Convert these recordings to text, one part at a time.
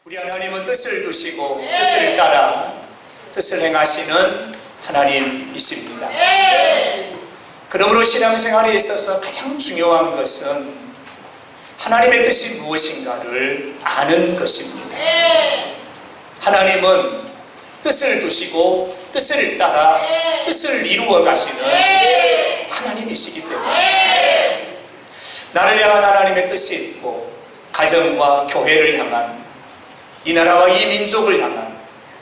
우리 하나님은 뜻을 두시고 뜻을 따라 뜻을 행하시는 하나님이십니다. 그러므로 신앙생활에 있어서 가장 중요한 것은 하나님의 뜻이 무엇인가를 아는 것입니다. 하나님은 뜻을 두시고 뜻을 따라 뜻을 이루어 가시는 하나님이시기 때문에 나를 향한 하나님의 뜻이 있고 가정과 교회를 향한 이 나라와 이 민족을 향한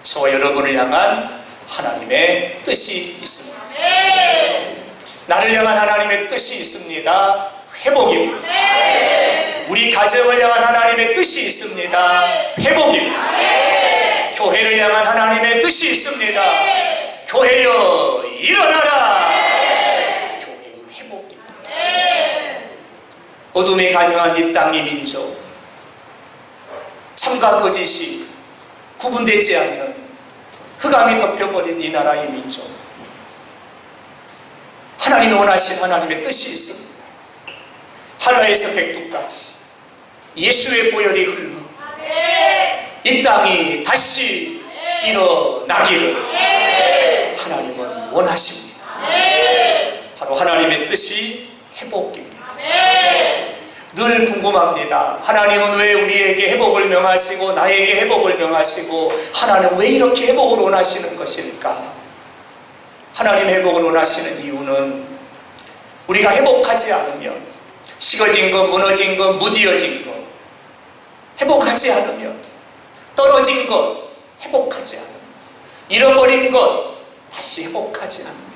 저와 여러분을 향한 하나님의 뜻이 있습니다. 나를 향한 하나님의 뜻이 있습니다. 회복입니다. 우리 가정을 향한 하나님의 뜻이 있습니다. 회복입니다. 교회를 향한 하나님의 뜻이 있습니다. 교회여 일어나라. 교회의 회복입니다. 어둠에 가득한 이 땅, 이 민족, 참과 거짓이 구분되지 않는 흑암이 덮여버린 이 나라, 이 민족, 하나님이 원하신 하나님의 뜻이 있습니다. 하늘에서 백두까지 예수의 보혈이 흘러 이 땅이 다시 일어나기를 하나님은 원하십니다. 바로 하나님의 뜻이 회복입니다. 늘 궁금합니다. 하나님은 왜 우리에게 회복을 명하시고 나에게 회복을 명하시고 하나님은 왜 이렇게 회복을 원하시는 것일까? 하나님 회복을 원하시는 이유는 우리가 회복하지 않으면 식어진 것, 무너진 것, 무디어진 것, 회복하지 않으면 떨어진 것, 회복하지 않으면 잃어버린 것, 다시 회복하지 않으면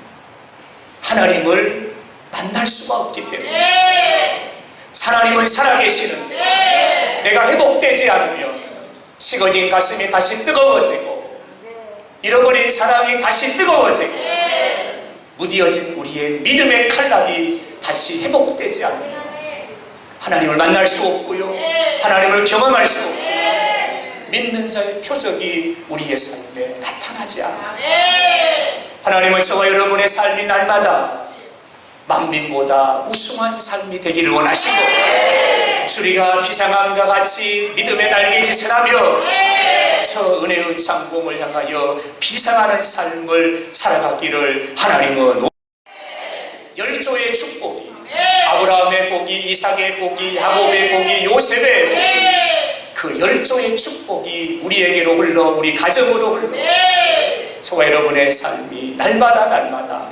하나님을 만날 수가 없기 때문에 하나님은 살아계시는데 내가 회복되지 않으면 식어진 가슴이 다시 뜨거워지고 잃어버린 사랑이 다시 뜨거워지고 무디어진 우리의 믿음의 칼날이 다시 회복되지 않으면 하나님을 만날 수 없고요, 하나님을 경험할 수 없고 믿는 자의 표적이 우리의 삶에 나타나지 않아요. 하나님은 저와 여러분의 삶이 날마다 만민보다 우승한 삶이 되기를 원하시고 목소리가 비상함과 같이 믿음의 날개짓을 하며 저 은혜의 창공을 향하여 비상하는 삶을 살아가기를 하나님은 열조의 축복이 아브라함의 복이, 이삭의 복이, 야곱의 복이, 요셉의 복이, 그 열조의 축복이 우리에게로 흘러 우리 가정으로 흘러 저와 여러분의 삶이 날마다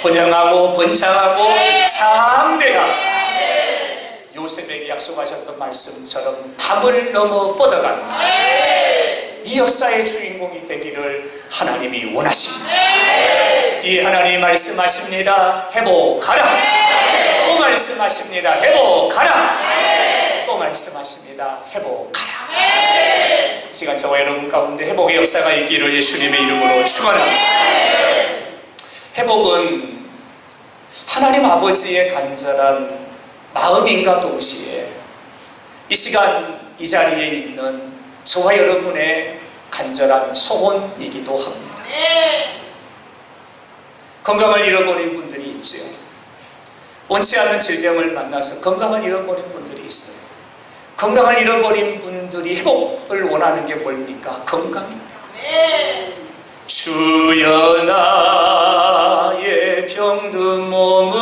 번영하고 번창하고 창대하고 요셉에게 약속하셨던 말씀처럼 담을 넘어 뻗어가는 이 역사의 주인공이 되기를 하나님이 원하십니다. 이 하나님이 말씀하십니다. 회복하라. 또 말씀하십니다. 회복하라. 또 말씀하십니다. 회복하라. 이 시간 저와 여러분 가운데 회복의 역사가 있기를 예수님의 이름으로 축원합니다. 회복은 하나님 아버지의 간절한 마음인가 동시에 이 시간 이 자리에 있는 저와 여러분의 간절한 소원이기도 합니다. 건강을 잃어버린 분들이 있죠. 원치 않는 질병을 만나서 건강을 잃어버린 분들이 있어요. 건강을 잃어버린 분들이 회복을 원하는 게 뭡니까? 건강입니다. 주여 나의 병든 몸을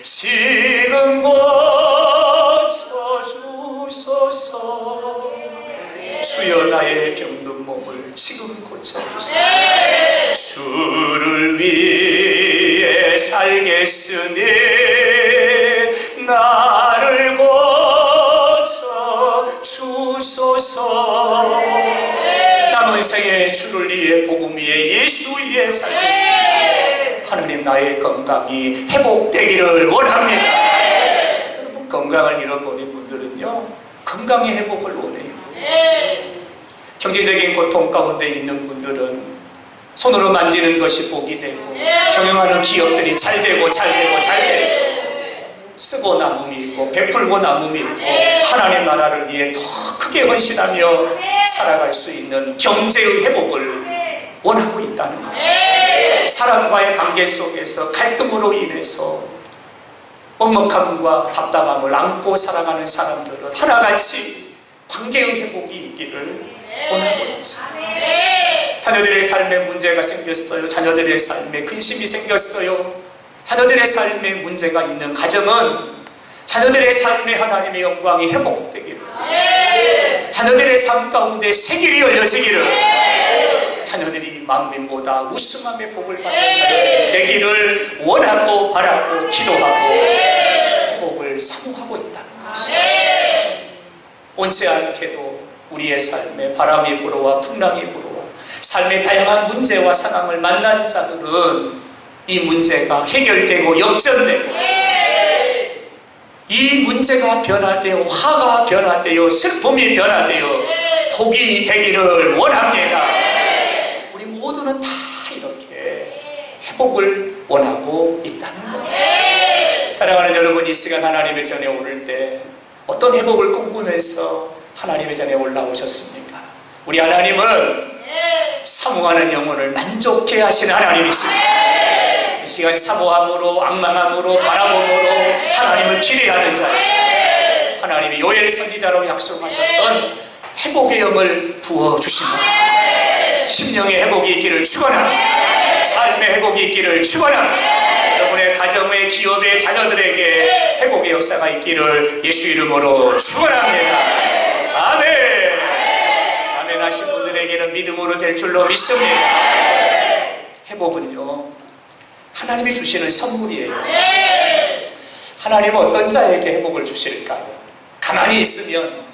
지금 고쳐주소서. 주여 나의 병든 몸을 지금 고쳐주소서. 주를 위해 살겠으니 나를 고쳐주소서. 남은 생에 주를 위해 복음 위에 예수 위에 살겠습니다. 하나님 나의 건강이 회복되기를 원합니다. 여러분 건강을 잃어버린 분들은요 건강의 회복을 원해요. 경제적인 고통 가운데 있는 분들은 손으로 만지는 것이 복이 되고 경영하는 기업들이 잘 되고 돼서 쓰고 남음이 있고 베풀고 남음이 있고 하나님 나라를 위해 더 크게 헌신하며 살아갈 수 있는 경제의 회복을 원하고 있다는 거죠. 사람과의 관계 속에서 갈등으로 인해서 먹먹함과 답답함을 안고 살아가는 사람들은 하나같이 관계의 회복이 있기를 원하고 있습니다. 자녀들의 삶에 문제가 생겼어요. 자녀들의 삶에 근심이 생겼어요. 자녀들의 삶에 문제가 있는 가정은 자녀들의 삶에 하나님의 영광이 회복되기를, 자녀들의 삶 가운데 새길이 열려지기를, 자녀들이 만민보다 우승함의 복을 받는 자녀들이 되기를 원하고 바라고 기도하고 회복을 사모하고 있다는 것입니다. 원치 않게도 우리의 삶에 바람이 불어와 풍랑이 불어와 삶의 다양한 문제와 상황을 만난 자들은 이 문제가 해결되고 역전되고 이 문제가 변화되어 화가 변화되어 슬픔이 변화되어 복이 되기를 원합니다. 우리 모두는 다 이렇게 회복을 원하고 있다는 겁니다. 사랑하는 여러분, 이 시간 하나님의 전에 오를 때 어떤 회복을 꿈꾸면서 하나님의 전에 올라오셨습니까? 우리 하나님은 사모하는 영혼을 만족해 하시는 하나님이십니다. 이 시간 사모함으로 악망함으로 바라봄으로 하나님을 기대하는 자, 하나님이 요엘 선지자로 약속하셨던 회복의 영을 부어주십니다. 심령의 회복이 있기를 축원합니다. 삶의 회복이 있기를 축원합니다. 여러분의 가정의 기업의 자녀들에게 회복의 역사가 있기를 예수 이름으로 축원합니다. 아멘. 아멘 하신 분들에게는 믿음으로 될 줄로 믿습니다. 회복은요, 하나님이 주시는 선물이에요. 하나님은 어떤 자에게 회복을 주실까요? 가만히 있으면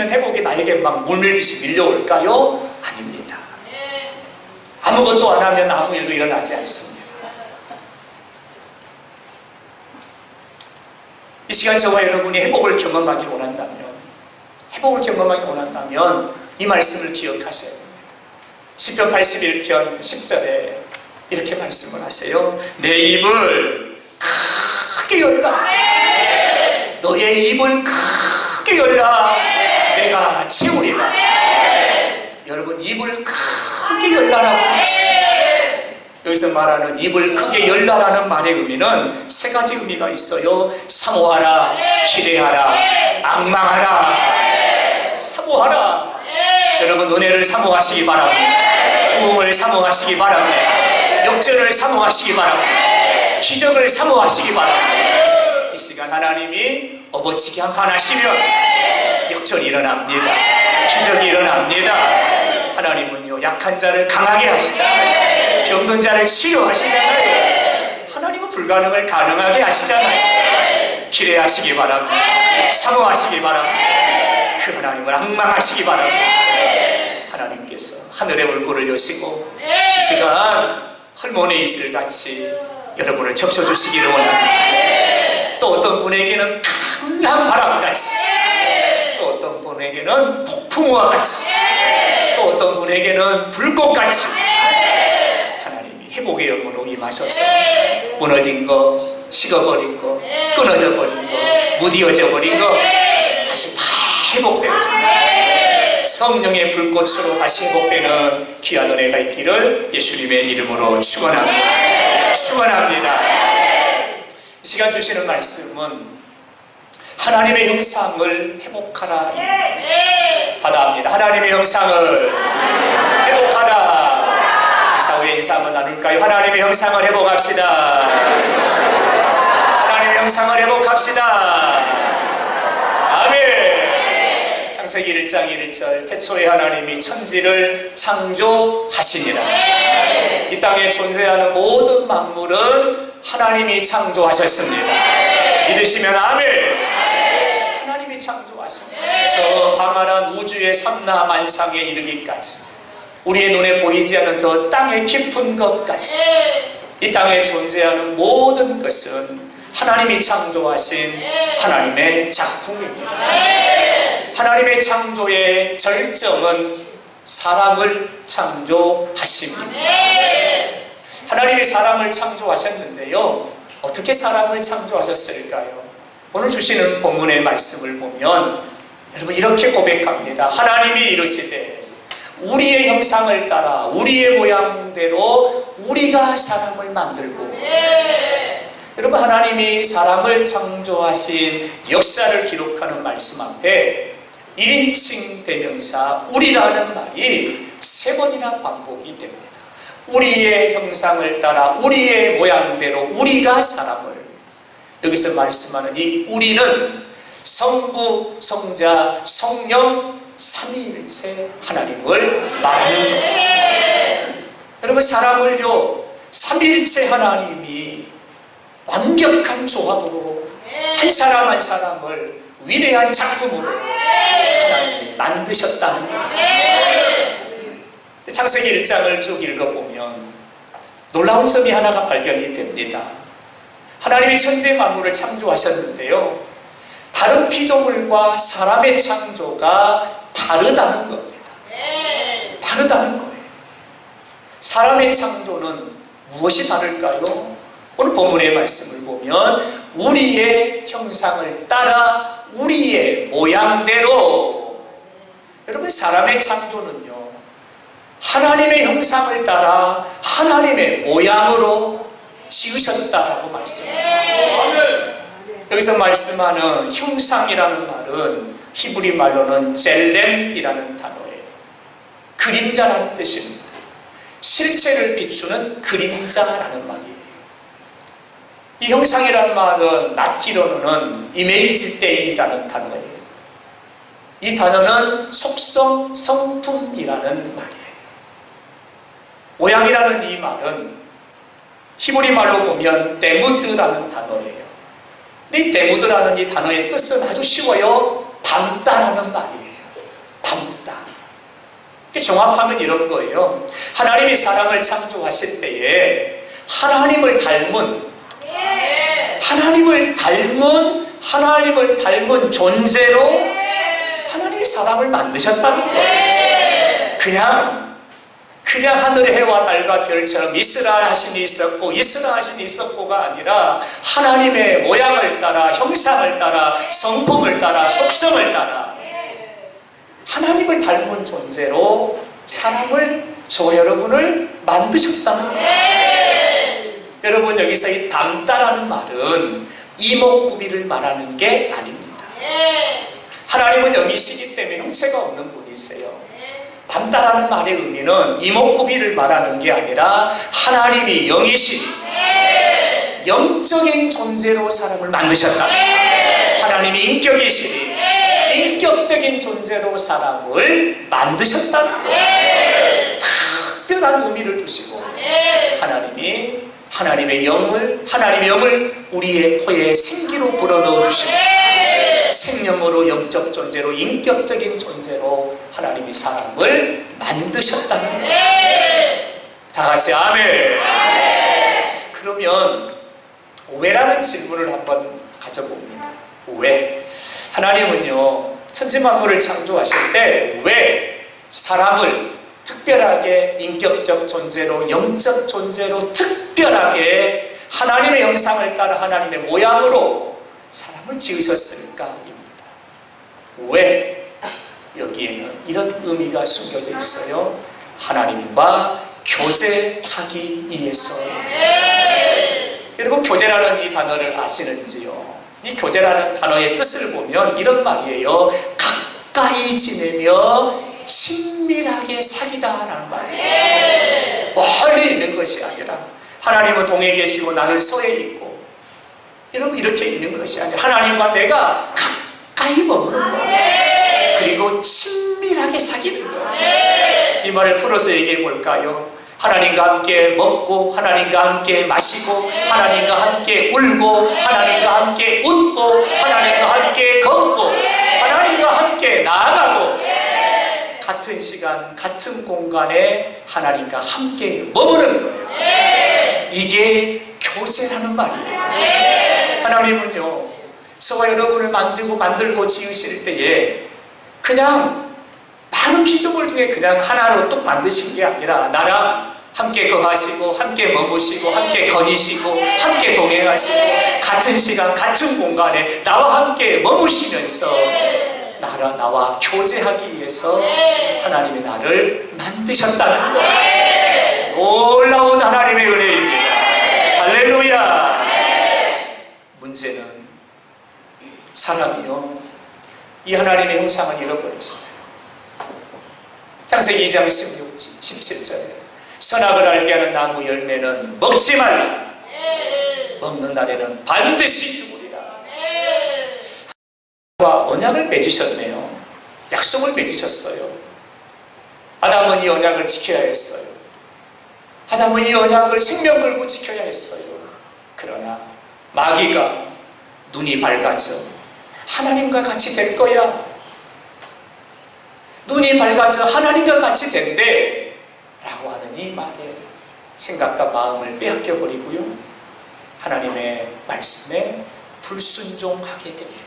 회복이 나에게 막 물밀듯이 밀려올까요? 아닙니다. 아무것도 안 하면 아무 일도 일어나지 않습니다. 이 시간 저와 여러분이 회복을 경험하기 원한다면 이 말씀을 기억하세요. 시편 81편 10절에 이렇게 말씀을 하세요. 내 입을 크게 열라. 너의 입을 크게 열라. 내가 채우리라. 여러분, 입을 크게 열라라고 했습니다. 여기서 말하는 입을 크게 열라라는 말의 의미는 세 가지 의미가 있어요. 사모하라, 기대하라, 앙망하라. 사모하라. 여러분, 은혜를 사모하시기 바랍니다. 부흥을 사모하시기 바랍니다. 역전을 사모하시기 바랍니다. 기적을 사모하시기 바랍니다. 이 시간 하나님이 업어치기 한 판 하시면 역전이 일어납니다. 기적이 일어납니다. 하나님은요, 약한 자를 강하게 하시잖아요. 병든 자를 치료하시잖아요. 하나님은 불가능을 가능하게 하시잖아요. 기대하시기 바랍니다. 사모하시기 바랍니다. 그 하나님을 앙망하시기 바랍니다. 하나님께서 하늘의 얼굴을 여시고 이 시간 헐몬의 이슬같이 여러분을 접쳐주시기를 원합니다. 또 어떤 분에게는 강한 바람같이, 또 어떤 분에게는 폭풍우와 같이, 또 어떤 분에게는 불꽃같이 하나님이 회복의 영으로 임하셔서 무너진 거, 식어버린 거, 끊어져 버린 거, 무디어져 버린 거 다시 다 회복되어집니다. 성령의 불꽃으로 다시 회복되는 귀한 은혜가 있기를 예수님의 이름으로 축원합니다. 축원합니다. 이 시간 주시는 말씀은 하나님의 형상을 회복하라 바다합니다. 하나님의 형상을 회복하라. 사후의 인사 한번 나눌까요? 하나님의 형상을 회복합시다. 하나님의 형상을 회복합시다. 아멘. 창세기 1장 1절 태초에 하나님이 천지를 창조하시니라. 이 땅에 존재하는 모든 만물은 하나님이 창조하셨습니다. 믿으시면 아멘. 하나님이 창조하십니다. 저 방한한 우주의 삼라만상에 이르기까지, 우리의 눈에 보이지 않는 저 땅의 깊은 것까지, 이 땅에 존재하는 모든 것은 하나님이 창조하신 하나님의 작품입니다. 하나님의 창조의 절정은 사람을 창조하십니다. 하나님이 사람을 창조하셨는데요, 어떻게 사람을 창조하셨을까요? 오늘 주시는 본문의 말씀을 보면 여러분 이렇게 고백합니다. 하나님이 이르시되 우리의 형상을 따라 우리의 모양대로 우리가 사람을 만들고. 여러분, 하나님이 사람을 창조하신 역사를 기록하는 말씀 앞에 1인칭 대명사 우리라는 말이 3번이나 반복이 됩니다. 우리의 형상을 따라 우리의 모양대로 우리가 사람을, 여기서 말씀하는 이 우리는 성부, 성자, 성령 삼위일체 하나님을 말하는 겁니다. 여러분, 사람을요 삼위일체 하나님이 완벽한 조합으로 한 사람 한 사람을 위대한 작품으로 하나님이 만드셨다는 거예요. 창세기 1장을 쭉 읽어보면 놀라운 점이 하나가 발견이 됩니다. 하나님이 천지 만물을 창조하셨는데요, 다른 피조물과 사람의 창조가 다르다는 겁니다. 다르다는 거예요. 사람의 창조는 무엇이 다를까요? 오늘 본문의 말씀을 보면 우리의 형상을 따라 우리의 모양대로, 여러분, 사람의 창조는요 하나님의 형상을 따라 하나님의 모양으로 지으셨다라고 말씀합니다. 여기서 말씀하는 형상이라는 말은 히브리 말로는 젤렘이라는 단어예요. 그림자라는 뜻입니다. 실체를 비추는 그림자라는 말이에요. 이 형상이라는 말은 라틴어로는 이메이지데이라는 단어예요. 이 단어는 속성, 성품이라는 말이에요. 모양이라는 이 말은 히브리 말로 보면 데무드라는 단어예요. 이 데무드라는 이 단어의 뜻은 아주 쉬워요. 닮다라는 말이에요. 닮다. 종합하면 이런 거예요. 하나님이 사람을 창조하실 때에 하나님을 닮은 존재로 하나님이 사람을 만드셨다는 거예요. 그냥 하늘의 해와 달과 별처럼 있으라 하심이 있었고 있으라 하심이 있었고가 아니라 하나님의 모양을 따라, 형상을 따라, 성품을 따라, 속성을 따라 하나님을 닮은 존재로 사람을, 저와 여러분을 만드셨다는 거예요. 여러분, 여기서 이 닮다라는 말은 이목구비를 말하는 게 아닙니다. 하나님은 영이시기 때문에 형체가 없는 분이세요. 닮다라는 말의 의미는 이목구비를 말하는 게 아니라 하나님이 영이시니 영적인 존재로 사람을 만드셨다. 하나님이 인격이시니 인격적인 존재로 사람을 만드셨다는 거예요. 특별한 의미를 두시고 하나님의 영을 우리의 코에 생기로 불어넣어 주시고 생명으로, 영적 존재로, 인격적인 존재로 하나님이 사람을 만드셨다는 거예요. 다 같이 아멘. 그러면 왜라는 질문을 한번 가져봅니다. 왜? 하나님은요 천지만물을 창조하실 때 왜 사람을 특별하게 인격적 존재로, 영적 존재로 특별하게 하나님의 형상을 따라 하나님의 모양으로 사람을 지으셨을까입니다. 왜? 여기에는 이런 의미가 숨겨져 있어요. 하나님과 교제하기 위해서. 여러분, 교제라는 이 단어를 아시는지요? 이 교제라는 단어의 뜻을 보면 이런 말이에요. 가까이 지내며 친밀하게 사귀다라는 말이에요. 멀리 있는 것이 아니라 하나님은 동에 계시고 나는 서에 있고, 여러분, 이렇게 있는 것이 아니라 하나님과 내가 가까이 머무는 거예요. 그리고 친밀하게 사귀는 거예요. 이 말을 풀어서 얘기해 볼까요? 하나님과 함께 먹고, 하나님과 함께 마시고, 하나님과 함께 울고, 하나님과 함께 웃고, 하나님과 함께 걷고, 하나님과 함께 나아가고, 같은 시간, 같은 공간에 하나님과 함께 머무는 거예요. 이게 교제라는 말이에요. 하나님은요 저와 여러분을 만들고 지으실 때에 그냥 많은 피조물 중에 그냥 하나로 뚝 만드신 게 아니라 나랑 함께 거하시고, 함께 머무시고, 함께 거니시고, 함께 동행하시고, 같은 시간, 같은 공간에 나와 함께 머무시면서 나와 교제하기 위해서 하나님이 나를 만드셨다는 거예요. 놀라운 하나님의 은혜입니다. 할렐루야. 문제는 사람이요 이 하나님의 형상을 잃어버렸어요. 창세기 2장 17절에 선악을 알게 하는 나무 열매는 먹지 말라. 먹는 날에는 반드시 죽으리라. 언약을 맺으셨네요. 약속을 맺으셨어요. 아담은 이 언약을 지켜야 했어요. 아담은 이 언약을 생명 걸고 지켜야 했어요. 그러나 마귀가 눈이 밝아져 하나님과 같이 될 거야. 눈이 밝아져 하나님과 같이 된대 라고 하는 이 말에 생각과 마음을 빼앗겨 버리고요, 하나님의 말씀에 불순종하게 됩니다.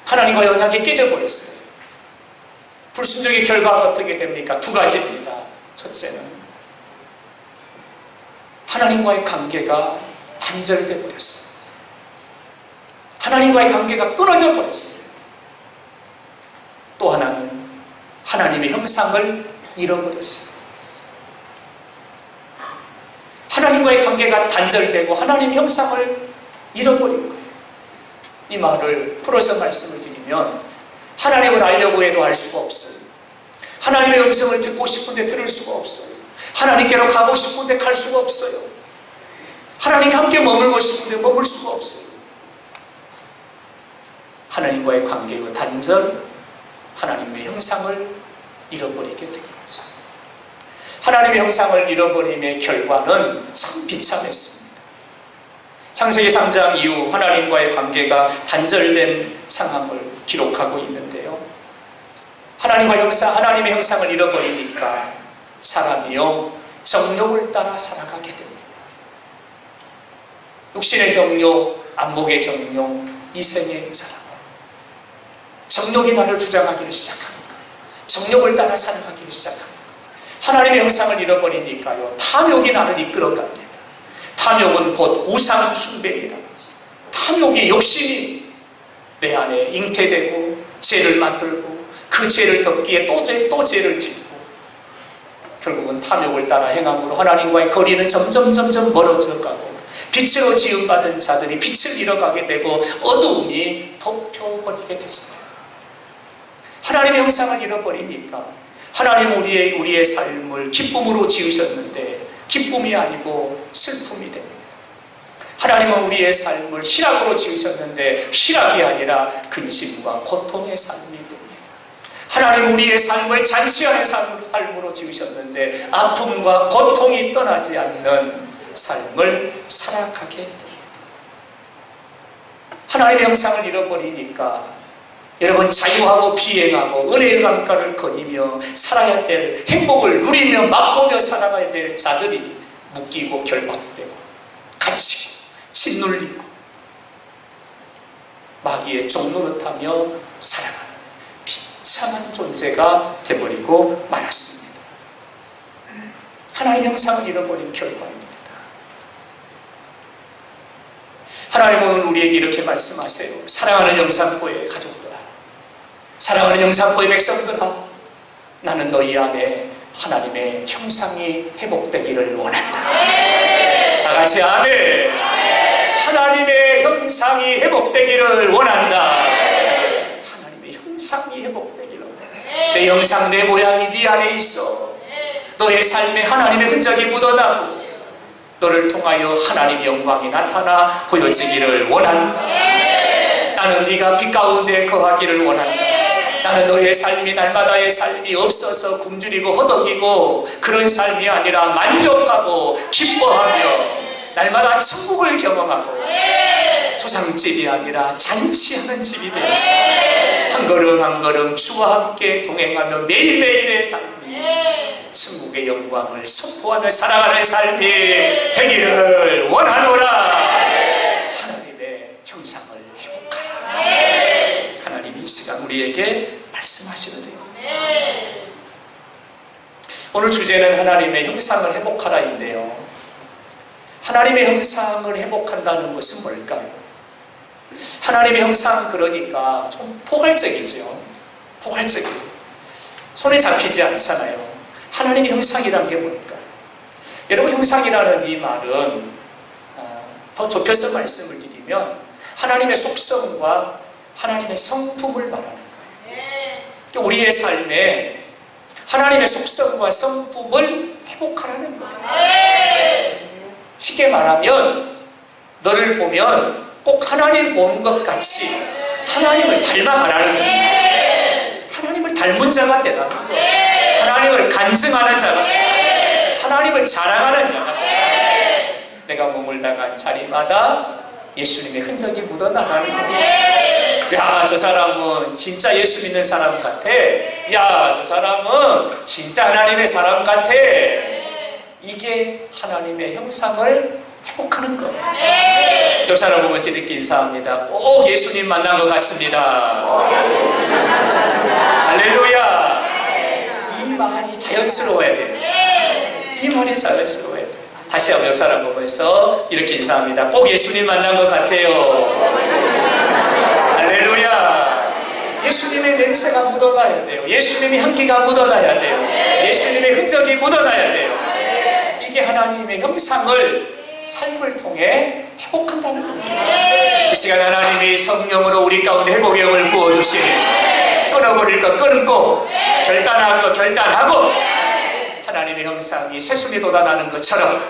하나님과의 언약이 깨져버렸어요. 불순종의 결과가 어떻게 됩니까? 두 가지입니다. 첫째는 하나님과의 관계가 단절돼 버렸어요. 하나님과의 관계가 끊어져 버렸어요. 또 하나는 하나님의 형상을 잃어버렸어요. 하나님과의 관계가 단절되고 하나님의 형상을 잃어버린 거예요. 이 말을 풀어서 말씀을 드리면, 하나님을 알려고 해도 알 수가 없어요. 하나님의 음성을 듣고 싶은데 들을 수가 없어요. 하나님께로 가고 싶은데 갈 수가 없어요. 하나님과 함께 머물고 싶은데 머물 수가 없어요. 하나님과의 관계의 단절, 하나님의 형상을 잃어버리게 되는 거죠. 하나님의 형상을 잃어버림의 결과는 참 비참했습니다. 창세기 3장 이후 하나님과의 관계가 단절된 상황을 기록하고 있는데요, 하나님의 형상을 잃어버리니까 사람이요 정욕을 따라 살아가게 됩니다. 육신의 정욕, 안목의 정욕, 이생의 사랑, 정욕이 나를 주장하기를 시작합니다. 정욕을 따라 살아가기를 시작합니다. 하나님의 형상을 잃어버리니까요, 탐욕이 나를 이끌어갑니다. 탐욕은 곧 우상 숭배이다. 탐욕이, 욕심이 내 안에 잉태되고 죄를 만들고 그 죄를 덮기에 또 죄를 짓고 결국은 탐욕을 따라 행함으로 하나님과의 거리는 점점 멀어져 가고 빛으로 지음받은 자들이 빛을 잃어가게 되고 어두움이 덮여버리게 됐어요. 하나님의 형상을 잃어버리니까 하나님 우리의 삶을 기쁨으로 지으셨는데 기쁨이 아니고 슬픔이 됩니다. 하나님은 우리의 삶을 희락으로 지으셨는데 희락이 아니라 근심과 고통의 삶이 됩니다. 하나님은 우리의 삶을 잔치하는 삶으로 지으셨는데 아픔과 고통이 떠나지 않는 삶을 살아가게 됩니다. 하나님의 형상을 잃어버리니까 여러분, 자유하고 비행하고 은혜의 강가를 거니며 살아야 될, 행복을 누리며 맛보며 살아가야 될 자들이 묶이고 결박되고 갇히고 짓눌리고 마귀의 종노릇하며 살아가는 비참한 존재가 되어버리고 말았습니다. 하나님의 형상을 잃어버린 결과입니다. 하나님은 오늘 우리에게 이렇게 말씀하세요. 사랑하는 영산포의 가족들아, 사랑하는 영산포의 백성들아, 나는 너희 안에 하나님의 형상이 회복되기를 원한다. 다 같이 아멘. 하나님의 형상이 회복되기를 원한다. 하나님의 형상이 회복되기를 원한다. 내 형상, 내 모양이 네 안에 있어. 너의 삶에 하나님의 흔적이 묻어나고 너를 통하여 하나님의 영광이 나타나 보여지기를 원한다. 나는 네가 빛 가운데 거하기를 원한다. 나는 너의 삶이 날마다의 삶이 없어서 굶주리고 허덕이고 그런 삶이 아니라 만족하고 기뻐하며 날마다 천국을 경험하고 조상집이 아니라 잔치하는 집이 되어서 한 걸음 한 걸음 주와 함께 동행하며 매일매일의 삶이 천국의 영광을 선포하며 살아가는 삶이 되기를 원하노라. 하나님의 형상을 회복하라. 하나님이 이 시간 우리에게 말씀하시는데요, 오늘 주제는 하나님의 형상을 회복하라인데요, 하나님의 형상을 회복한다는 것은 뭘까요? 하나님의 형상, 그러니까 좀 포괄적이죠. 포괄적이에요. 손에 잡히지 않잖아요. 하나님의 형상이란 게 뭘까요? 여러분, 형상이라는 이 말은 더 좁혀서 말씀을 드리면 하나님의 속성과 하나님의 성품을 말하는 거예요. 우리의 삶에 하나님의 속성과 성품을 회복하라는 거예요. 쉽게 말하면 너를 보면 꼭 하나님 보는 것 같이 하나님을 닮아가라는 거예요. 하나님을 닮은 자가 되라. 하나님을 간증하는 자가 되라. 하나님을 자랑하는 자가 되라. 내가 머물다가 자리마다 예수님의 흔적이 묻어나가는 거예요. 야, 저 사람은 진짜 예수 믿는 사람 같아. 야, 저 사람은 진짜 하나님의 사람 같아. 이게 하나님의 형상을 회복하는 거예요. 옆 사람 보면서 이렇게 인사합니다. 꼭 예수님 만난 것 같습니다. 할렐루야. 이 말이 자연스러워야 돼요. 이 말이 자연스러워야 돼요. 다시 한번 옆 사람 보면서 이렇게 인사합니다. 꼭 예수님 만난 것 같아요. 할렐루야. 예수님의 냄새가 묻어나야 돼요. 예수님의 향기가 묻어나야 돼요. 예수님의 흔적이 묻어나야 돼요. 이게 하나님의 형상을 삶을 통해 회복한다는 거예요. 이 시간 하나님이 성령으로 우리 가운데 회복의 영을 부어주시니 끊어버릴 것 끊고 결단할 것 결단하고 하나님의 형상이 새순이 돋아나는 것처럼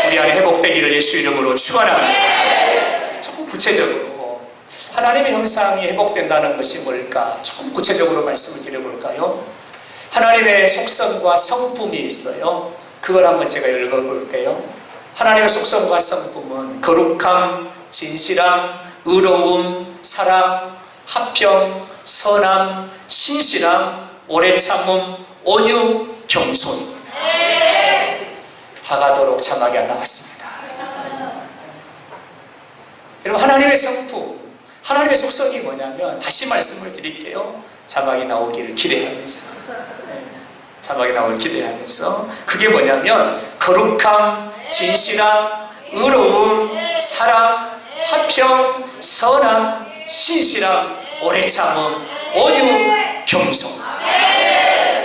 우리 안에 회복되기를 예수 이름으로 축원합니다. 조금 구체적으로 하나님의 형상이 회복된다는 것이 뭘까? 조금 구체적으로 말씀을 드려볼까요? 하나님의 속성과 성품이 있어요. 그걸 한번 제가 읽어볼게요. 하나님의 속성과 성품은 거룩함, 진실함, 의로움, 사랑, 화평, 선함, 신실함, 오래 참음, 온유, 겸손. 다 가도록 자막이 안 나왔습니다. 여러분, 하나님의 성품, 하나님의 속성이 뭐냐면 다시 말씀을 드릴게요. 자막이 나오기를 기대하면서, 자막이 나오기를 기대하면서 그게 뭐냐면 거룩함, 진실함, 의로움, 사랑, 화평, 선함, 신실함, 오래 참음, 온유, 겸손.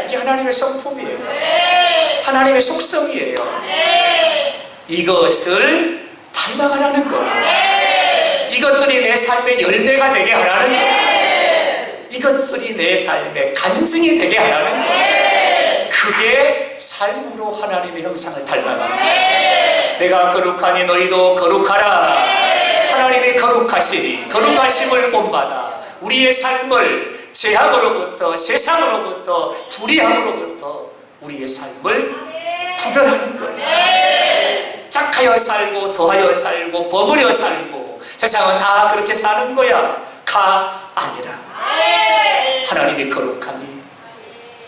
이게 하나님의 성품이에요. 하나님의 속성이에요. 이것을 닮아가라는 거예요. 이것들이 내 삶의 열매가 되게 하라는 거예요. 이것들이 내 삶의 간증이 되게 하라는 거예요. 그게 삶으로 하나님의 형상을 닮아가는 내가 거룩하니 너희도 거룩하라. 하나님의 거룩하시니 거룩하심을 본받아 우리의 삶을 죄악으로부터 세상으로부터 불의함으로부터 우리의 삶을 구별하는 거예요. 짝하여 살고 더하여 살고 버무려 살고 세상은 다 그렇게 사는 거야. 가 아니라 하나님이 거룩하니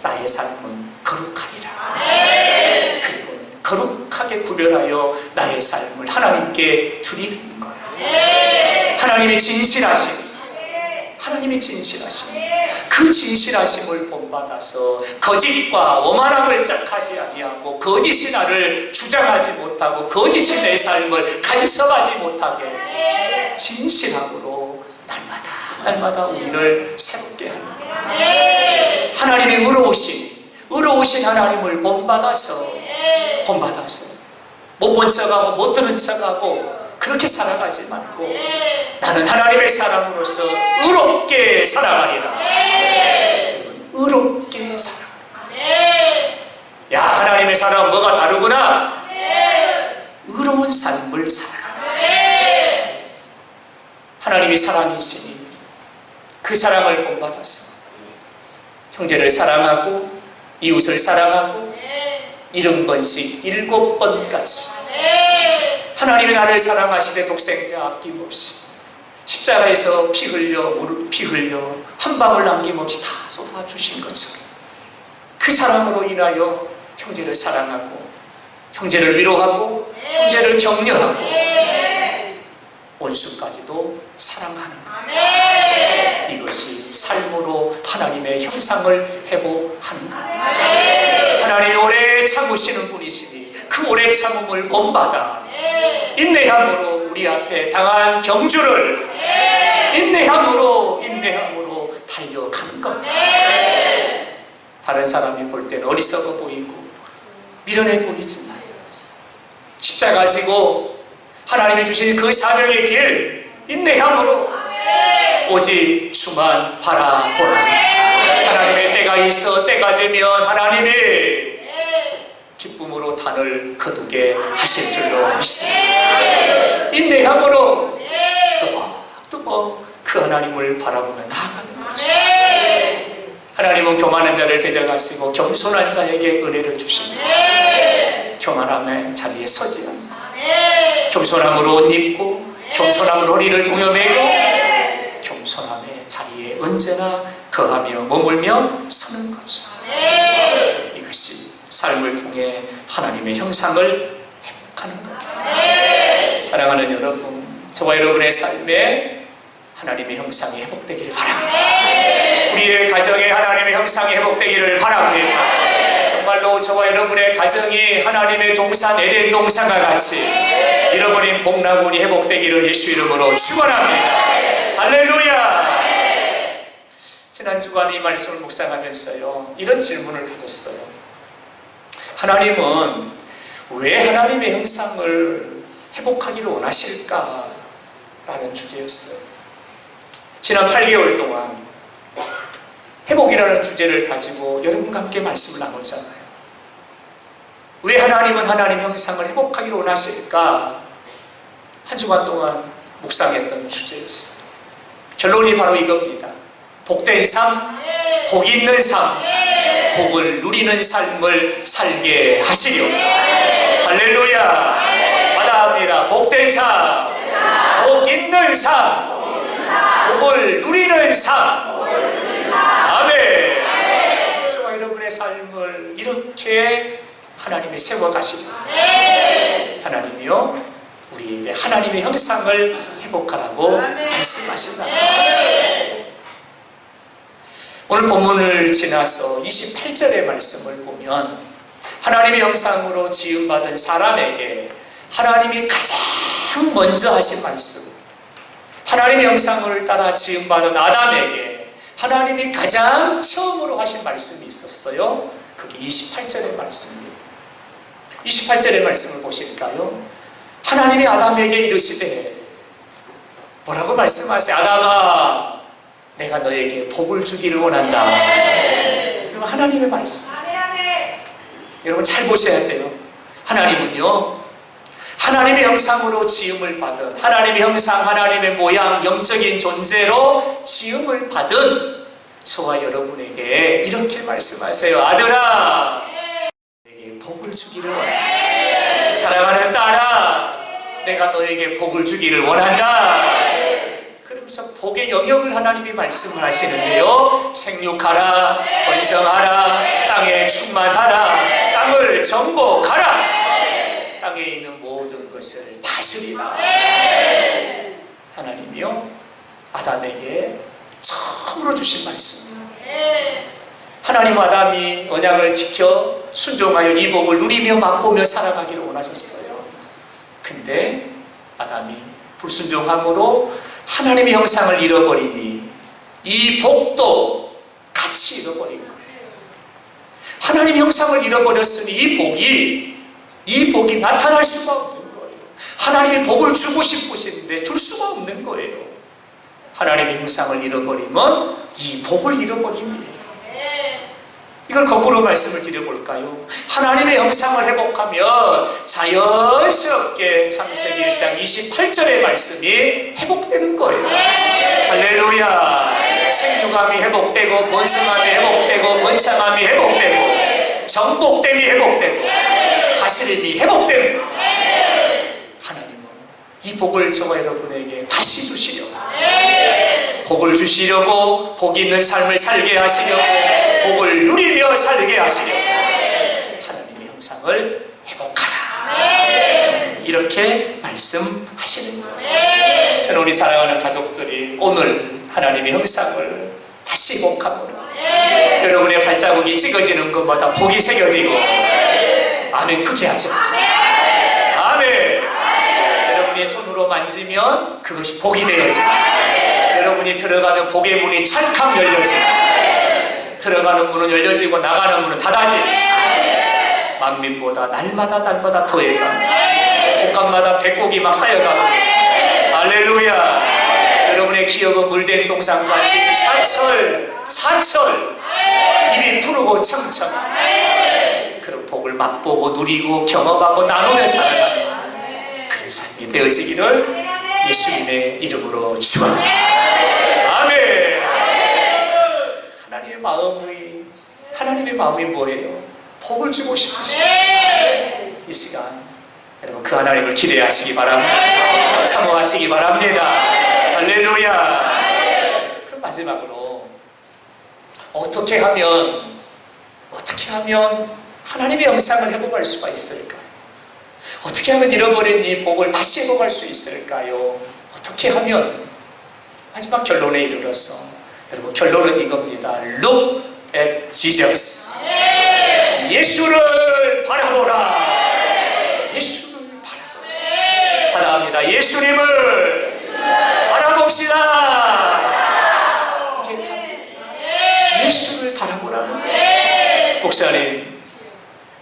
나의 삶은 거룩하리라. 그리고 거룩하게 구별하여 나의 삶을 하나님께 드리는 거예요. 하나님이 진실하심, 하나님이 진실하심, 그 진실하심을 본받아서 거짓과 오만함을 짝하지 아니하고 거짓이 나를 주장하지 못하고 거짓이 내 삶을 간섭하지 못하게 진실함으로 날마다 우리를 새롭게 하는 거예요. 하나님의 의로우신 하나님을 본받아서 못 본 척하고 못 들은 척하고 그렇게 살아가지 말고 나는 하나님의 사람으로서 의롭게 살아가리라. 의롭게 살아가리라. 야, 하나님의 사람은 뭐가 다르구나. 의로운 삶을 살아가라. 하나님이 사랑이시니 그 사랑을 본받아서 형제를 사랑하고 이웃을 사랑하고 70번씩 7번까지 하나님이 나를 사랑하시되 독생자 아낌없이 십자가에서 피 흘려 한 방울 남김없이 다 쏟아주신 것처럼 그 사랑으로 인하여 형제를 사랑하고 형제를 위로하고 형제를 격려하고 원수까지도 사랑하는 것. 이것이 삶으로 하나님의 형상을 회복하는 것. 하나님이 오래 참으시는 분이시니 그 오래 참음을 본받아 인내함으로 우리 앞에 당한 경주를 인내함으로 달려가는 것. 다른 사람이 볼 때는 어리석어 보이고 미련해 보이지만 십자가 지고 하나님이 주신 그 사명의 길 인내함으로 오직 주만 바라보라. 하나님의 때가 있어 때가 되면 하나님이 기쁨으로 단을 거두게 하실 줄로 믿습니다. 인내함으로 뚜벅뚜벅 그 하나님을 바라보며 나아가는 거죠. 하나님은 교만한 자를 대적하시고 겸손한 자에게 은혜를 주십니다. 교만함의 자리에 서지 않고 겸손함으로 옷 입고 겸손함으로 허리를 동여매고 겸손함의 자리에 언제나 거하며 머물며 서는 거죠. 이것이 삶을 통해 하나님의 형상을 회복하는 겁니다. 사랑하는 여러분, 저와 여러분의 삶에 하나님의 형상이 회복되기를 바랍니다. 우리의 가정에 하나님의 형상이 회복되기를 바랍니다. 정말로 저와 여러분의 가정이 하나님의 동산 에덴 동산과 같이 잃어버린 복락원이 회복되기를 예수 이름으로 축원합니다. 할렐루야. 지난 주간 이 말씀을 묵상하면서요, 이런 질문을 가졌어요. 하나님은 왜 하나님의 형상을 회복하기를 원하실까? 라는 주제였어요. 지난 8개월 동안 회복이라는 주제를 가지고 여러분과 함께 말씀을 나누잖아요. 왜 하나님은 하나님 형상을 회복하기를 원하실까? 한 주간 동안 묵상했던 주제였어요. 결론이 바로 이겁니다. 복된 삶, 복 있는 삶, 복을 누리는 삶을 살게 하시려. 할렐루야. 받아합니다. 복된 삶, 복 있는 삶, 복을 누리는 삶. 아멘. 저와 여러분의 삶을 이렇게 하나님이 세워가십니다. 하나님이요, 우리에게 하나님의 형상을 회복하라고 말씀하신다. 오늘 본문을 지나서 28절의 말씀을 보면 하나님의 형상으로 지음받은 사람에게 하나님이 가장 먼저 하신 말씀, 하나님의 형상을 따라 지음받은 아담에게 하나님이 가장 처음으로 하신 말씀이 있었어요. 그게 28절의 말씀입니다. 28절의 말씀을 보실까요? 하나님이 아담에게 이르시되 뭐라고 말씀하세요? 아담아, 내가 너에게 복을 주기를 원한다. 여러분, 하나님의 말씀. 여러분 잘 보셔야 돼요. 하나님은요, 하나님의 형상으로 지음을 받은, 하나님의 형상, 하나님의 모양, 영적인 존재로 지음을 받은 저와 여러분에게 이렇게 말씀하세요. 아들아, 내게 복을 주기를 원한다. 사랑하는 딸아, 내가 너에게 복을 주기를 원한다. 그러면서 복의 영역을 하나님이 말씀을 하시는데요, 생육하라, 번성하라, 땅에 충만하라, 땅을 정복하라, 땅에 있는 모든 것을 다스리라. 하나님이요, 아담에게 처음으로 주신 말씀. 하나님 아담이 언약을 지켜 순종하여 이 복을 누리며 맛보며 살아가기를 원하셨어요. 근데 아담이 불순종함으로 하나님의 형상을 잃어버리니 이 복도 같이 잃어버린 거예요. 하나님의 형상을 잃어버렸으니 이 복이 나타날 수가 없는 거예요. 하나님이 복을 주고 싶으신데 줄 수가 없는 거예요. 하나님의 형상을 잃어버리면 이 복을 잃어버립니다. 이걸 거꾸로 말씀을 드려볼까요? 하나님의 형상을 회복하면 자연스럽게 창세기 1장 28절의 말씀이 회복되는 거예요. 할렐루야. 생육함이 회복되고 번성함이 회복되고 번창함이 회복되고 정복됨이 회복되고 다스림이 회복되는 거예요. 하나님은 이 복을 저와 여러분에게 다시 주시려고, 복을 주시려고, 복 있는 삶을 살게 하시려고, 복을 누리며 살게 하시려고 하나님의 형상을 회복하라, 이렇게 말씀하시는 거예요. 저는 우리 사랑하는 가족들이 오늘 하나님의 형상을 다시 회복하고 여러분의 발자국이 찍어지는 것마다 복이 새겨지고, 아멘, 크게 하죠. 아멘. 여러분이 손으로 만지면 그것이 복이 되어지고, 여러분이 들어가면 복의 문이 찰칵 열려지고, 들어가는 문은 열려지고 나가는 문은 닫아지고, 만민보다 날마다 더해가고, 복감마다 배꼽이 막 쌓여가고, 할렐루야. 여러분의 기억은 물된 동상같이 사철 입이 푸르고 청청 그런 복을 맛보고 누리고 경험하고 나누며 살아가는 그런 삶이 되어지기를 예수님의 이름으로 축원합니다. 아멘. 하나님의 마음이 뭐예요? 복을 주고 싶으시죠. 이 시간 여러분 그 하나님을 기대하시기 바랍니다. 사모하시기 바랍니다. 할렐루야. 그럼 마지막으로 어떻게 하면 하나님의 영상을 회복할 수가 있을까요? 어떻게 하면 잃어버린 이 복을 다시 회복할 수 있을까요? 어떻게 하면? 마지막 결론에 이르러서 여러분 결론은 이겁니다. Look at Jesus. 예수를 바라보라. 예수를 바라보라. 바라봅니다. 예수님을 바라봅시다. 예수를 바라보라. 목사님,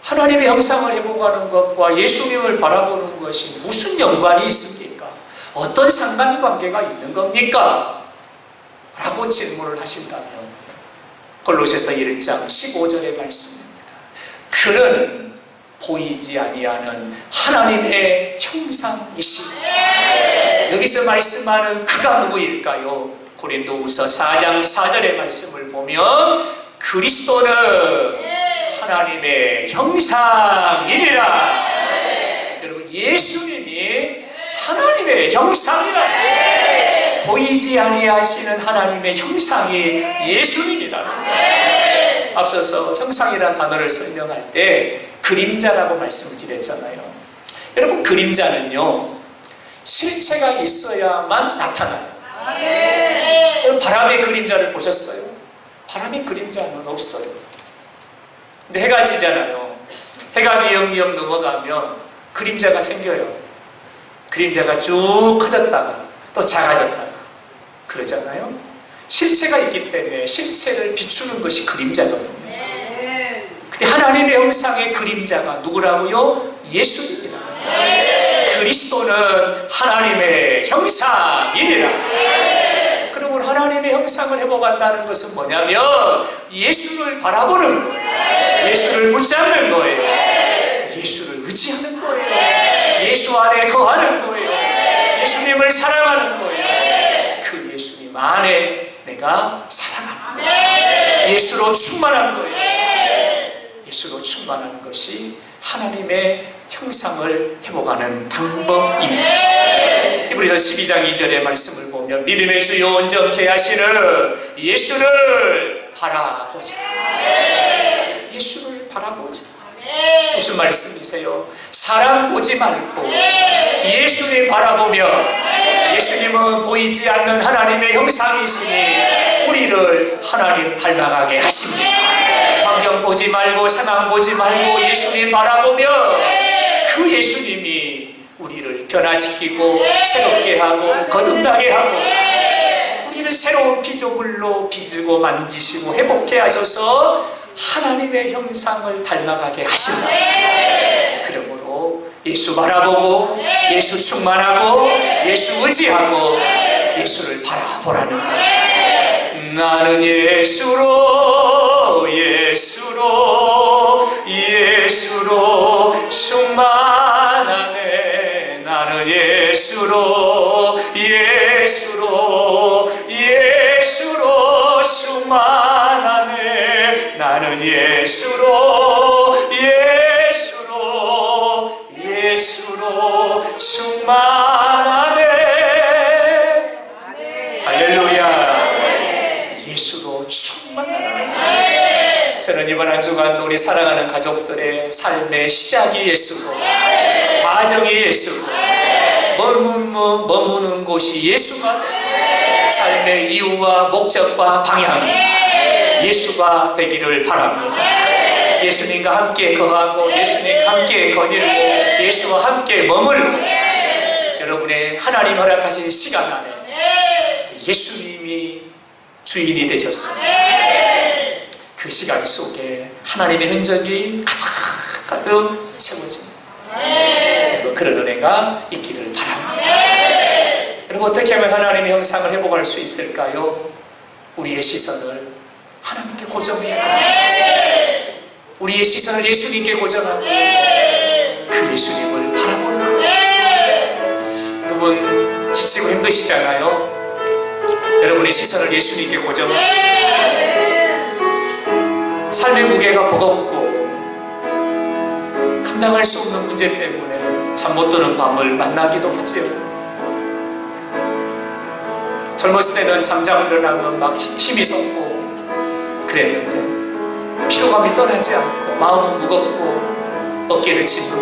하나님의 형상을 회복하는 것과 예수님을 바라보는 것이 무슨 연관이 있습니까? 어떤 상관관계가 있는 겁니까? 라고 질문을 하신다면 골로새서 1장 15절의 말씀입니다. 그는 보이지 아니하는 하나님의 형상이시니. 여기서 말씀하는 그가 누구일까요? 고린도후서 4장 4절의 말씀을 보면 그리스도는 하나님의 형상이니라. 여러분 예수님이 하나님의 형상이라. 보이지 아니하시는 하나님의 형상이 예수님이다. 앞서서 형상이라는 단어를 설명할 때 그림자라고 말씀드렸잖아요. 여러분 그림자는요 실체가 있어야만 나타나요. 바람의 그림자를 보셨어요? 바람의 그림자는 없어요. 근데 해가 지잖아요. 해가 미역미역 넘어가면 그림자가 생겨요. 그림자가 쭉 커졌다가 또 작아졌다가 그러잖아요. 실체가 있기 때문에 실체를 비추는 것이 그림자거든요. 근데 하나님의 형상의 그림자가 누구라고요? 예수님이다. 그리스도는 하나님의 형상이니라. 그러면 하나님의 형상을 회복한다는 것은 뭐냐면 예수를 바라보는 거예요. 예수를 붙잡는 거예요. 예수를 의지하는 거예요. 예수 안에 거하는 거예요. 예수님을 사랑하는 거예요. 그 예수님 안에 내가 살아가는 거예요. 예수로 충만한 거예요. 예수로 충만하는 것이 하나님의 형상을 회복하는 방법입니다. 히브리서 12장 2절의 말씀을 보면 믿음의 주요 온전케 하시는 예수를 바라보자. 예수를 바라보자. 무슨 말씀이세요? 사람 보지 말고 예수님 바라보며 예수님은 보이지 않는 하나님의 형상이시니 우리를 하나님 닮아가게 하십니다. 환경 보지 말고 상황 보지 말고 예수님 바라보며 그 예수님이 우리를 변화시키고 새롭게 하고 거듭나게 하고 우리를 새로운 피조물로 빚고 만지시고 회복해 하셔서 하나님의 형상을 닮아가게 하신다. 그러므로 예수 바라보고 예수 충만하고 예수 의지하고 예수를 바라보라는 거예요. 나는 예수로 충만하네. 나는 예수로 충만하네. 나는 예수로 충만하네. 할렐루야. 예수로 충만하네. 저는 이번 한 주간도 우리 사랑하는 가족들의 삶의 시작이 예수고 과정이 예수고 머무는 곳이 예수가 삶의 이유와 목적과 방향이 예수가 되기를 바랍니다. 예수님과 함께 거하고 예수님과 함께 거닐고 예수와 함께 머물고 여러분의 하나님 허락하신 시간 안에 예수님이 주인이 되셨습니다. 그 시간 속에 하나님의 흔적이 가득 채워집니다. 그런 은혜가 있기를 바랍니다. 여러분, 어떻게 하면 하나님의 형상을 회복할 수 있을까요? 우리의 시선을 하나님께 고정해야 합니다. 우리의 시선을 예수님께 고정하고 그 예수님을 바라보는 거예요. 여러분, 지치고 힘드시잖아요. 여러분의 시선을 예수님께 고정하세요. 삶의 무게가 버겁고 감당할 수 없는 문제 때문에 잠 못 드는 밤을 만나기도 하지요. 젊었을 때는 잠자고 일어나면 막 힘이 솟고 그랬는데 피로감이 떠나지 않고 마음은 무겁고 어깨를 짚고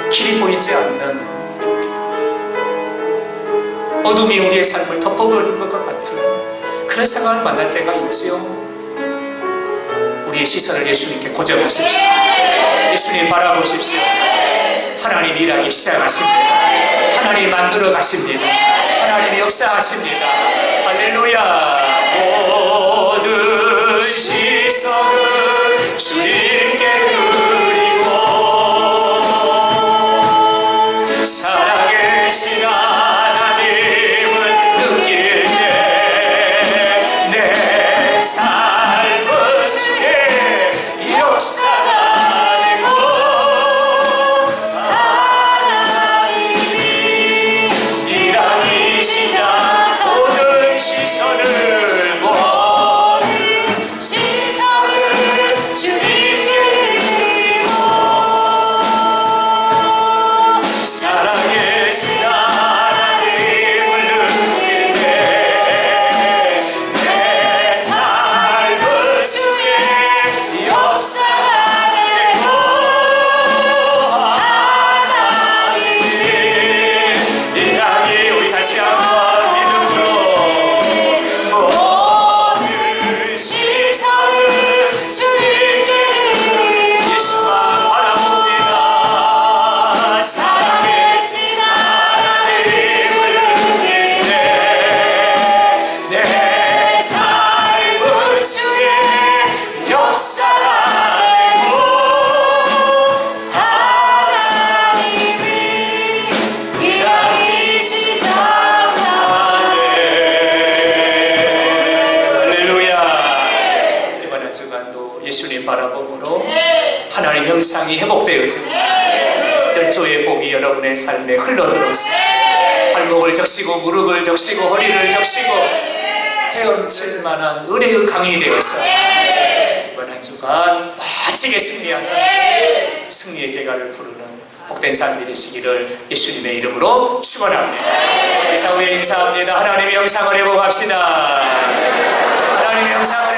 길이 보이지 않는 어둠이 우리의 삶을 덮어버린 것 같은 그런 상황을 만날 때가 있지요. 우리의 시선을 예수님께 고정하십시오. 예수님 바라보십시오. 하나님 일하기 시작하십니다. 하나님 만들어 가십니다. 하나님이 역사하십니다. 할렐루야. 모든 시선을 주님께 드리고 살아계신 하나님을 느낄 때 내 삶은 주의 역사가 되고 하나님이 일하기 시작 모든 시선을 주님께 드리고 살아계신 하나님을 느낄 때 내 삶은 주의 역사가 되고 하나님이 일하기 우리 다시 한번 믿음으로 모든 시선을 주님께 드리고 예수만 바라봅니다. 살아계신 하나님을 느낄 때 내 삶은 주의 역사가 되고 하나님이 일하기 시작하네. 할렐루야. 이번 한 주간도 예수님 바라봄으로 하나님 형상이 회복되어집니다. 열조의 복이 여러분의 삶에 흘러들어서 발목을 적시고 무릎을 적시고 허리를 적시고 헤엄칠 만한 은혜의 강이 되어서 이번 한 주간 멋지게 승리하는 승리의 계가를 부르는 복된 삶이 되시기를 예수님의 이름으로 축원합니다. 우리 사후에 인사합니다. 하나님의 형상을 회복합시다. 하나님의 형상을